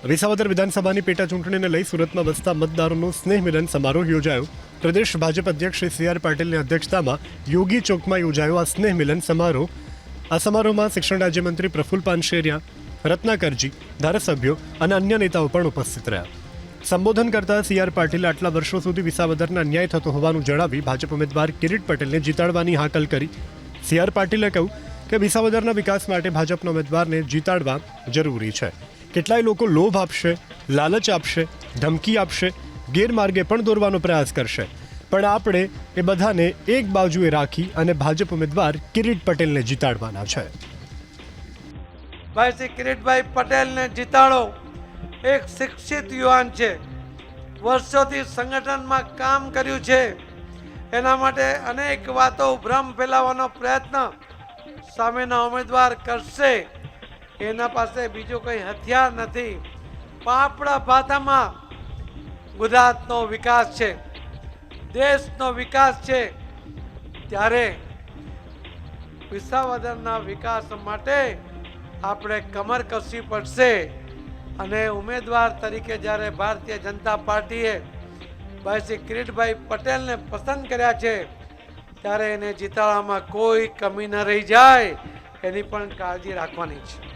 વિસાવદર વિધાનસભાની પેટા ચૂંટણીને લઈ સુરતમાં વસતા મતદારોનો સ્નેહ મિલન સમારોહ યોજાયો। પ્રદેશ ભાજપ અધ્યક્ષ શ્રી સી આર પાટીલની અધ્યક્ષતામાં યોગી ચોકમાં યોજાયો આ સ્નેહ મિલન સમારોહ। આ સમારોહમાં શિક્ષણ રાજ્યમંત્રી પ્રફુલ્લ પાનશેરિયા, રત્નાકરજી, ધારાસભ્યો અને અન્ય નેતાઓ પણ ઉપસ્થિત રહ્યા। સંબોધન કરતા સી આર પાટીલે આટલા વર્ષો સુધી વિસાવદરને અન્યાય થતો હોવાનું જણાવી ભાજપ ઉમેદવાર કિરીટ પટેલને જીતાડવાની હાકલ કરી। સી આર પાટીલે કહ્યું કે વિસાવદરના વિકાસ માટે ભાજપના ઉમેદવારને જીતાડવા જરૂરી છે। કેટલાય લોકો લોભ આપશે, લાલચ આપશે, ધમકી આપશે, ગેરમાર્ગે પણ દોરવાનો પ્રયાસ કરશે, પણ આપણે એ બધાને એક બાજુએ રાખી અને ભાજપ ઉમેદવાર કિરીટ પટેલને જીતાડવાના છે। ભાઈ શ્રી કિરીટભાઈ પટેલને જીતાડો। એક શિક્ષિત યુવાન છે, વર્ષોથી સંગઠનમાં કામ કર્યું છે, એના માટે અનેક વાતો ભ્રમ ફેલાવવાનો પ્રયત્ન સામેના ઉમેદવાર કરશે। એના પાસે બીજો કોઈ હથિયાર નથી। આપણા ભાષામાં ગુજરાતનો વિકાસ છે, દેશનો વિકાસ છે, ત્યારે વિસાવદરના વિકાસ માટે આપણે કમર કસવી પડશે। અને ઉમેદવાર તરીકે જ્યારે ભારતીય જનતા પાર્ટીએ ભાઈ શ્રી કિરીટભાઈ પટેલને પસંદ કર્યા છે, ત્યારે એને જીતાડવામાં કોઈ કમી ન રહી જાય એની પણ કાળજી રાખવાની છે।